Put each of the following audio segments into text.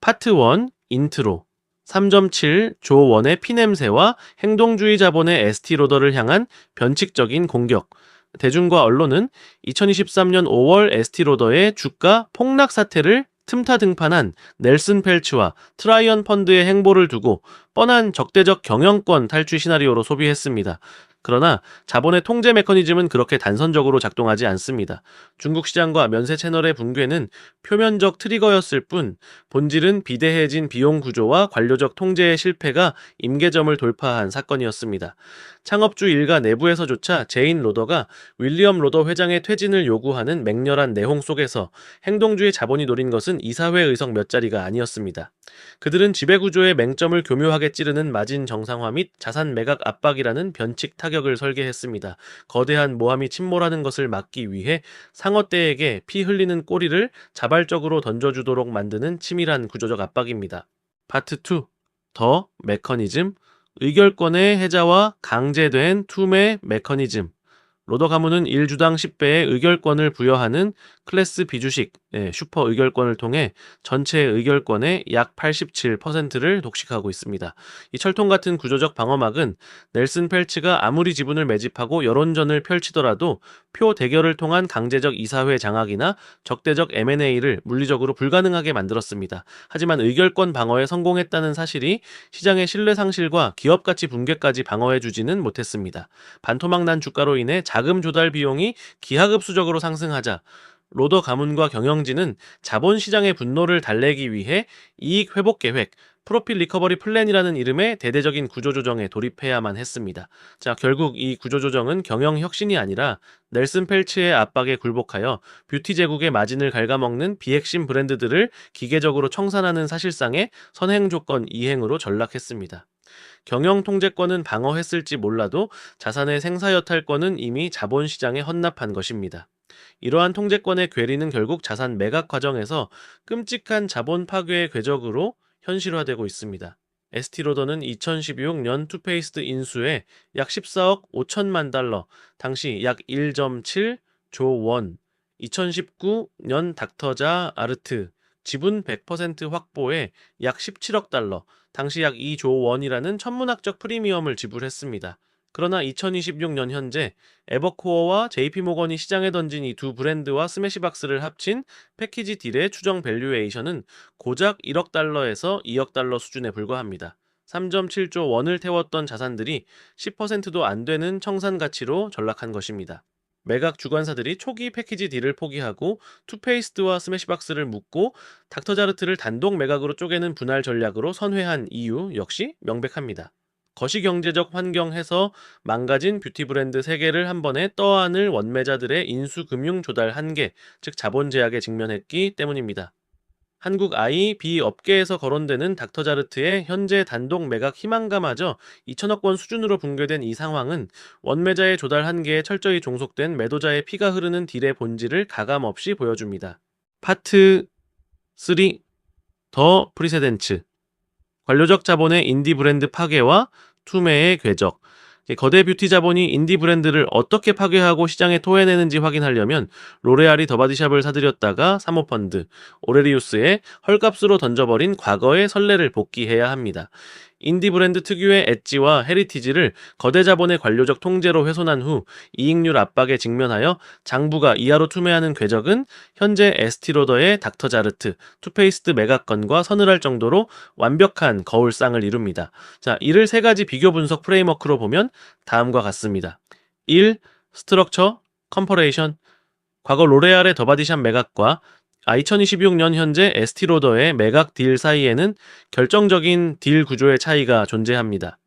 파트 1 인트로 3.7조 원의 피냄새와 행동주의 자본의 에스티로더를 향한 변칙적인 공격. 대중과 언론은 2023년 5월 에스티로더의 주가 폭락 사태를 틈타 등판한 넬슨 펠츠와 트라이언 펀드의 행보를 두고 뻔한 적대적 경영권 탈취 시나리오로 소비했습니다. 그러나 자본의 통제 메커니즘은 그렇게 단선적으로 작동하지 않습니다. 중국 시장과 면세 채널의 붕괴는 표면적 트리거였을 뿐 본질은 비대해진 비용 구조와 관료적 통제의 실패가 임계점을 돌파한 사건이었습니다. 창업주 일가 내부에서조차 제인 로더가 윌리엄 로더 회장의 퇴진을 요구하는 맹렬한 내홍 속에서 행동주의 자본이 노린 것은 이사회 의석 몇 자리가 아니었습니다. 그들은 지배구조의 맹점을 교묘하게 찌르는 마진 정상화 및 자산 매각 압박이라는 변칙 타격을 설계했습니다. 거대한 모함이 침몰하는 것을 막기 위해 상어떼에게 피 흘리는 꼬리를 자발적으로 던져주도록 만드는 치밀한 구조적 압박입니다. 파트 2. 더 메커니즘, 의결권의 해자와 강제된 투매 메커니즘. 로더 가문은 1주당 10배의 의결권을 부여하는 클래스 B주식, 슈퍼 의결권을 통해 전체 의결권의 약 87%를 독식하고 있습니다. 이 철통 같은 구조적 방어막은 넬슨 펠츠가 아무리 지분을 매집하고 여론전을 펼치더라도 표 대결을 통한 강제적 이사회 장악이나 적대적 M&A를 물리적으로 불가능하게 만들었습니다. 하지만 의결권 방어에 성공했다는 사실이 시장의 신뢰 상실과 기업 가치 붕괴까지 방어해주지는 못했습니다. 반토막 난 주가로 인해 자금 조달 비용이 기하급수적으로 상승하자 로더 가문과 경영진은 자본시장의 분노를 달래기 위해 이익 회복 계획, 프로필 리커버리 플랜이라는 이름의 대대적인 구조조정에 돌입해야만 했습니다. 자, 결국 이 구조조정은 경영 혁신이 아니라 넬슨 펠츠의 압박에 굴복하여 뷰티 제국의 마진을 갉아먹는 비핵심 브랜드들을 기계적으로 청산하는 사실상의 선행 조건 이행으로 전락했습니다. 경영 통제권은 방어했을지 몰라도 자산의 생사여탈권은 이미 자본시장에 헌납한 것입니다. 이러한 통제권의 괴리는 결국 자산 매각 과정에서 끔찍한 자본 파괴의 궤적으로 현실화되고 있습니다. 에스티로더는 2016년 투페이스트 인수에 약 14억 5천만 달러, 당시 약 1.7조 원, 2019년 닥터자 아르트, 지분 100% 확보에 약 17억 달러, 당시 약 2조 원이라는 천문학적 프리미엄을 지불했습니다. 그러나 2026년 현재 에버코어와 JP모건이 시장에 던진 이 두 브랜드와 스매시박스를 합친 패키지 딜의 추정 밸류에이션은 고작 1억 달러에서 2억 달러 수준에 불과합니다. 3.7조 원을 태웠던 자산들이 10%도 안 되는 청산 가치로 전락한 것입니다. 매각 주관사들이 초기 패키지 딜을 포기하고 투페이스트와 스매시박스를 묶고 닥터자르트를 단독 매각으로 쪼개는 분할 전략으로 선회한 이유 역시 명백합니다. 거시경제적 환경에서 망가진 뷰티 브랜드 3개를 한 번에 떠안을 원매자들의 인수금융 조달 한계, 즉 자본 제약에 직면했기 때문입니다. 한국 IB 업계에서 거론되는 닥터자르트의 현재 단독 매각 희망가마저 2천억 원 수준으로 붕괴된 이 상황은 원매자의 조달 한계에 철저히 종속된 매도자의 피가 흐르는 딜의 본질을 가감없이 보여줍니다. 파트 3. 더 프리세덴츠. 관료적 자본의 인디 브랜드 파괴와 투매의 궤적. 거대 뷰티 자본이 인디 브랜드를 어떻게 파괴하고 시장에 토해내는지 확인하려면 로레알이 더바디샵을 사들였다가 사모펀드, 오레리우스에 헐값으로 던져버린 과거의 선례를 복기해야 합니다. 인디 브랜드 특유의 엣지와 헤리티지를 거대 자본의 관료적 통제로 훼손한 후 이익률 압박에 직면하여 장부가 이하로 투매하는 궤적은 현재 에스티로더의 닥터자르트, 투페이스트 매각건과 서늘할 정도로 완벽한 거울상을 이룹니다. 자, 이를 3가지 비교 분석 프레임워크로 보면 다음과 같습니다. 1. 스트럭처, 컴퍼레이션. 과거 로레알의 더바디샵 매각과 2026년 현재 에스티로더의 매각 딜 사이에는 결정적인 딜 구조의 차이가 존재합니다.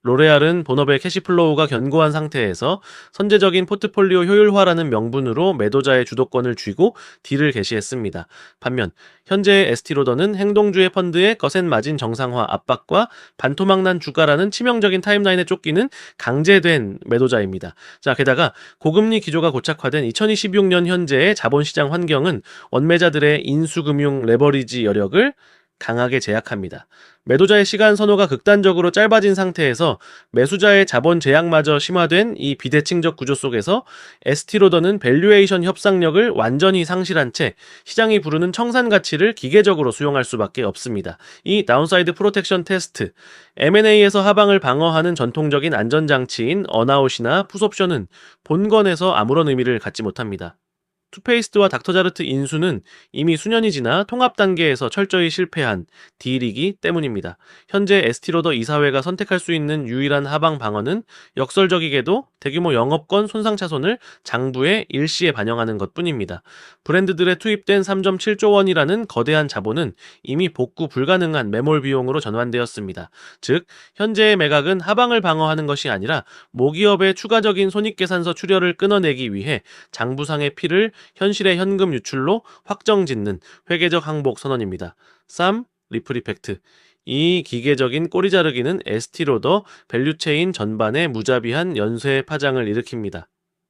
로레알은 본업의 캐시플로우가 견고한 상태에서 선제적인 포트폴리오 효율화라는 명분으로 매도자의 주도권을 쥐고 딜을 개시했습니다. 반면 현재의 에스티로더는 행동주의 펀드의 거센 마진 정상화 압박과 반토막난 주가라는 치명적인 타임라인에 쫓기는 강제된 매도자입니다. 자, 게다가 고금리 기조가 고착화된 2026년 현재의 자본시장 환경은 원매자들의 인수금융 레버리지 여력을 강하게 제약합니다. 매도자의 시간 선호가 극단적으로 짧아진 상태에서 매수자의 자본 제약마저 심화된 이 비대칭적 구조 속에서 에스티로더는 밸류에이션 협상력을 완전히 상실한 채 시장이 부르는 청산 가치를 기계적으로 수용할 수밖에 없습니다. 이 다운사이드 프로텍션 테스트, M&A에서 하방을 방어하는 전통적인 안전장치인 언아웃이나 풋옵션은 본건에서 아무런 의미를 갖지 못합니다. 투페이스트와 닥터자르트 인수는 이미 수년이 지나 통합 단계에서 철저히 실패한 딜이기 때문입니다. 현재 에스티로더 이사회가 선택할 수 있는 유일한 하방 방어는 역설적이게도 대규모 영업권 손상 차손을 장부에 일시에 반영하는 것뿐입니다. 브랜드들에 투입된 3.7조 원이라는 거대한 자본은 이미 복구 불가능한 매몰 비용으로 전환되었습니다. 즉, 현재의 매각은 하방을 방어하는 것이 아니라 모기업의 추가적인 손익계산서 출혈을 끊어내기 위해 장부상의 피를 현실의 현금 유출로 확정짓는 회계적 항복 선언입니다. 3. 리플 이펙트. 이 기계적인 꼬리 자르기는 에스티로더 밸류체인 전반에 무자비한 연쇄 파장을 일으킵니다.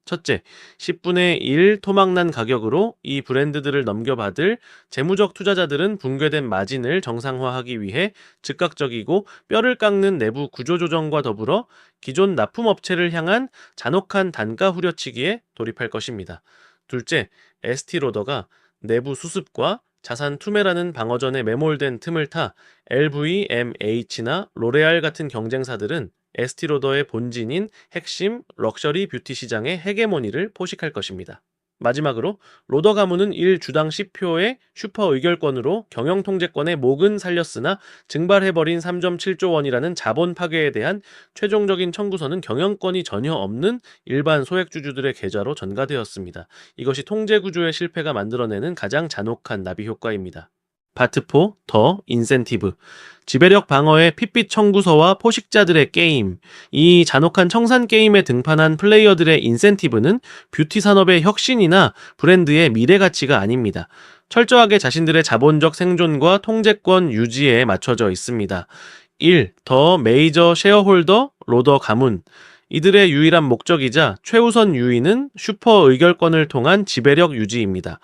첫째, 10분의 1 토막난 가격으로 이 브랜드들을 넘겨받을 재무적 투자자들은 붕괴된 마진을 정상화하기 위해 즉각적이고 뼈를 깎는 내부 구조조정과 더불어 기존 납품업체를 향한 잔혹한 단가 후려치기에 돌입할 것입니다. 둘째, 에스티로더가 내부 수습과 자산 투매라는 방어전에 매몰된 틈을 타 LVMH나 로레알 같은 경쟁사들은 에스티로더의 본진인 핵심 럭셔리 뷰티 시장의 헤게모니를 포식할 것입니다. 마지막으로 로더 가문은 1주당 10표의 슈퍼 의결권으로 경영 통제권의 목은 살렸으나 증발해버린 3.7조 원이라는 자본 파괴에 대한 최종적인 청구서는 경영권이 전혀 없는 일반 소액주주들의 계좌로 전가되었습니다. 이것이 통제 구조의 실패가 만들어내는 가장 잔혹한 나비 효과입니다. 파트 4. 더 인센티브. 지배력 방어의 핏빛 청구서와 포식자들의 게임. 이 잔혹한 청산 게임에 등판한 플레이어들의 인센티브는 뷰티 산업의 혁신이나 브랜드의 미래 가치가 아닙니다. 철저하게 자신들의 자본적 생존과 통제권 유지에 맞춰져 있습니다. 1. 더 메이저 쉐어홀더 로더 가문. 이들의 유일한 목적이자 최우선 유의는 슈퍼 의결권을 통한 지배력 유지입니다.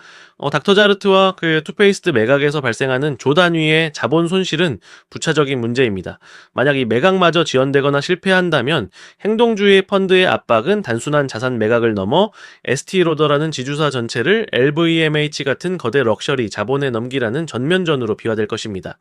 닥터자르트와 투페이스트 매각에서 발생하는 조 단위의 자본 손실은 부차적인 문제입니다. 만약 이 매각마저 지연되거나 실패한다면 행동주의 펀드의 압박은 단순한 자산 매각을 넘어 에스티로더라는 지주사 전체를 LVMH 같은 거대 럭셔리 자본에 넘기라는 전면전으로 비화될 것입니다.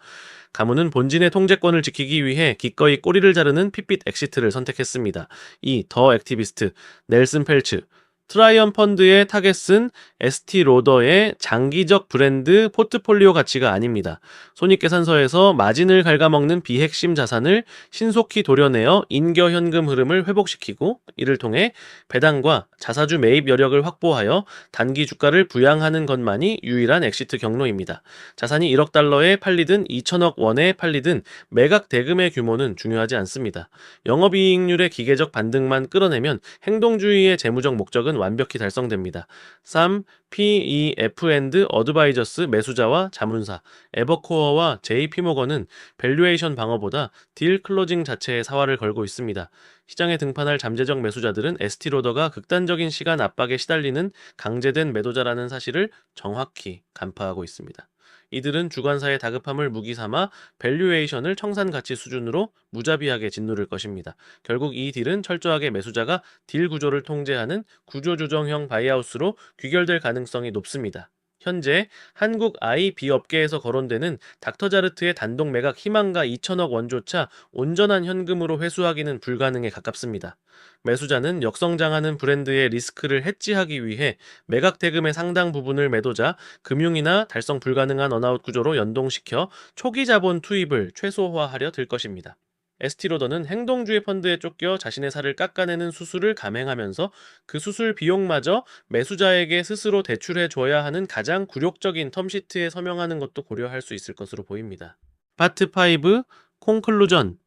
가문은 본진의 통제권을 지키기 위해 기꺼이 꼬리를 자르는 핏빛 엑시트를 선택했습니다. 이 더 액티비스트 넬슨 펠츠. 트라이언 펀드의 타겟은 에스티로더의 장기적 브랜드 포트폴리오 가치가 아닙니다. 손익계산서에서 마진을 갉아먹는 비핵심 자산을 신속히 도려내어 인겨 현금 흐름을 회복시키고 이를 통해 배당과 자사주 매입 여력을 확보하여 단기 주가를 부양하는 것만이 유일한 엑시트 경로입니다. 자산이 1억 달러에 팔리든 2천억 원에 팔리든 매각 대금의 규모는 중요하지 않습니다. 영업이익률의 기계적 반등만 끌어내면 행동주의의 재무적 목적은 완벽히 달성됩니다. 3. PEF&D 어드바이저스 매수자와 자문사 에버코어와 JP모건은 밸류에이션 방어보다 딜 클로징 자체에 사활을 걸고 있습니다. 시장에 등판할 잠재적 매수자들은 에스티로더가 극단적인 시간 압박에 시달리는 강제된 매도자라는 사실을 정확히 간파하고 있습니다. 이들은 주관사의 다급함을 무기 삼아 밸류에이션을 청산 가치 수준으로 무자비하게 짓누를 것입니다. 결국 이 딜은 철저하게 매수자가 딜 구조를 통제하는 구조조정형 바이아웃으로 귀결될 가능성이 높습니다. 현재 한국 IB 업계에서 거론되는 닥터자르트의 단독 매각 희망가 2천억 원조차 온전한 현금으로 회수하기는 불가능에 가깝습니다. 매수자는 역성장하는 브랜드의 리스크를 해지하기 위해 매각 대금의 상당 부분을 매도자, 금융이나 달성 불가능한 언아웃 구조로 연동시켜 초기 자본 투입을 최소화하려 들 것입니다. 에스티로더는 행동주의 펀드에 쫓겨 자신의 살을 깎아내는 수술을 감행하면서 그 수술 비용마저 매수자에게 스스로 대출해 줘야 하는 가장 굴욕적인 텀시트에 서명하는 것도 고려할 수 있을 것으로 보입니다. 파트 5 콘클루전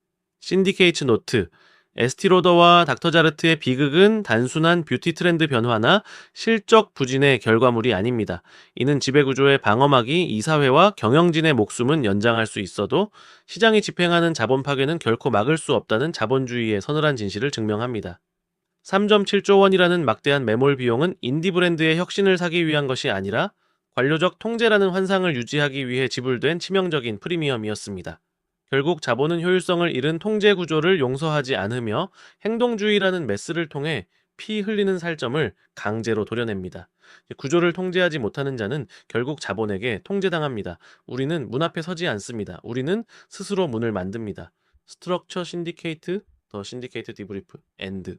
신디케이트 노트. 에스티로더와 닥터자르트의 비극은 단순한 뷰티 트렌드 변화나 실적 부진의 결과물이 아닙니다. 이는 지배구조의 방어막이 이사회와 경영진의 목숨은 연장할 수 있어도 시장이 집행하는 자본 파괴는 결코 막을 수 없다는 자본주의의 서늘한 진실을 증명합니다. 3.7조 원이라는 막대한 매몰 비용은 인디 브랜드의 혁신을 사기 위한 것이 아니라 관료적 통제라는 환상을 유지하기 위해 지불된 치명적인 프리미엄이었습니다. 결국 자본은 효율성을 잃은 통제 구조를 용서하지 않으며 행동주의라는 메스를 통해 피 흘리는 살점을 강제로 도려냅니다. 구조를 통제하지 못하는 자는 결국 자본에게 통제당합니다. 우리는 문 앞에 서지 않습니다. 우리는 스스로 문을 만듭니다. 스트럭처 신디케이트, 더 신디케이트 디브리프, 엔드.